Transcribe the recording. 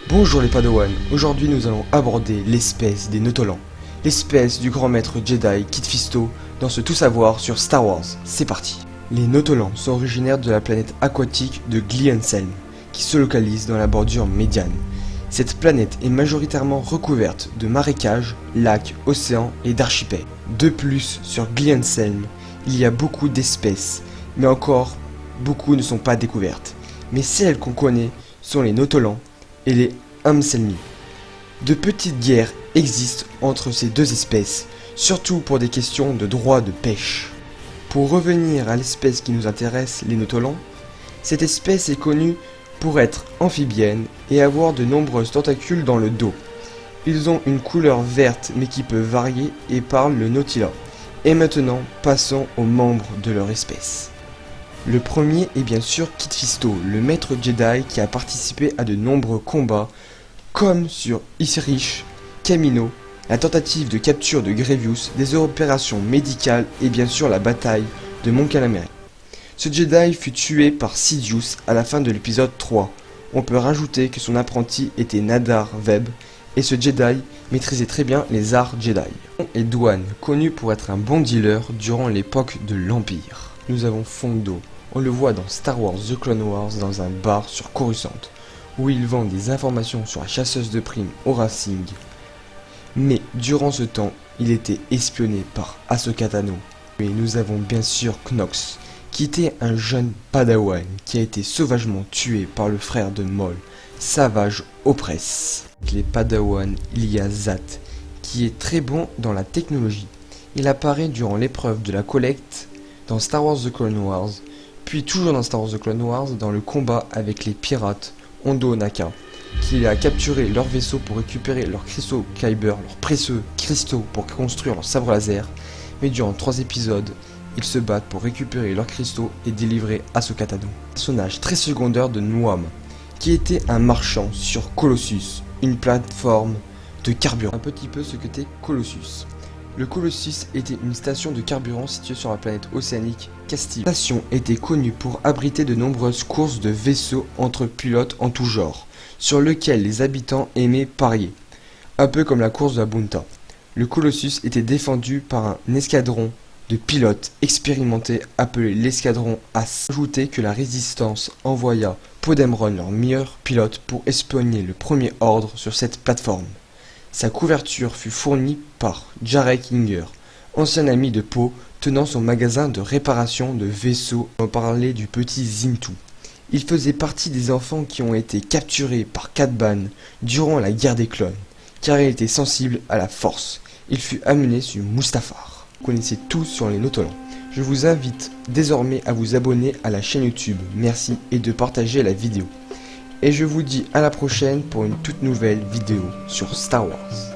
Bonjour les Padawan, aujourd'hui nous allons aborder l'espèce des Nautolans, l'espèce du grand maître Jedi Kit Fisto dans ce tout savoir sur Star Wars. C'est parti. Les Nautolans sont originaires de la planète aquatique de Glienselm, qui se localise dans la bordure médiane. Cette planète est majoritairement recouverte de marécages, lacs, océans et d'archipels. De plus, sur Glienselm, il y a beaucoup d'espèces, mais encore, beaucoup ne sont pas découvertes. Mais celles qu'on connaît sont les Nautolans et les Amselmi. De petites guerres existent entre ces deux espèces, surtout pour des questions de droit de pêche. Pour revenir à l'espèce qui nous intéresse, les Nautolans, cette espèce est connue pour être amphibienne et avoir de nombreuses tentacules dans le dos. Ils ont une couleur verte mais qui peut varier et parlent le Nautila. Et maintenant, passons aux membres de leur espèce. Le premier est bien sûr Kit Fisto, le maître Jedi qui a participé à de nombreux combats, comme sur Isrich, Kamino, la tentative de capture de Grievous, des opérations médicales et bien sûr la bataille de Mon Calamari. Ce Jedi fut tué par Sidious à la fin de l'épisode 3. On peut rajouter que son apprenti était Nadar Veb, et ce Jedi maîtrisait très bien les arts Jedi. Et Dwan, connu pour être un bon dealer durant l'époque de l'Empire. Nous avons Fongdo. On le voit dans Star Wars The Clone Wars dans un bar sur Coruscant, où il vend des informations sur la chasseuse de primes Aurra Sing. Mais durant ce temps, il était espionné par Ahsoka Tano. Et nous avons bien sûr Knox, qui était un jeune padawan qui a été sauvagement tué par le frère de Maul, Savage Opress. Avec les padawans, il y a Zat, qui est très bon dans la technologie. Il apparaît durant l'épreuve de la collecte dans Star Wars The Clone Wars, puis toujours dans Star Wars The Clone Wars dans le combat avec les pirates Hondo Naka, qui a capturé leur vaisseau pour récupérer leurs cristaux Kyber, leurs précieux cristaux pour construire leur sabre laser, mais durant 3 épisodes, ils se battent pour récupérer leurs cristaux et délivrer Ahsoka Tano. Personnage très secondaire de Nuam, qui était un marchand sur Colossus, une plateforme de carburant. Un petit peu ce qu'était Colossus. Le Colossus était une station de carburant située sur la planète océanique Castille. La station était connue pour abriter de nombreuses courses de vaisseaux entre pilotes en tout genre, sur lesquels les habitants aimaient parier, un peu comme la course de la Bunta. Le Colossus était défendu par un escadron de pilotes expérimentés appelé l'escadron As. Ajouté que la résistance envoya Podemron, leur meilleur pilote, pour espionner le premier ordre sur cette plateforme. Sa couverture fut fournie par Jarek Inger, ancien ami de Poe, tenant son magasin de réparation de vaisseaux. On parlait du petit Zintu. Il faisait partie des enfants qui ont été capturés par Cad Bane durant la guerre des clones, car il était sensible à la force. Il fut amené sur Mustafar. Vous connaissez tout sur les Nautolans. Je vous invite désormais à vous abonner à la chaîne YouTube. Merci et de partager la vidéo. Et je vous dis à la prochaine pour une toute nouvelle vidéo sur Star Wars.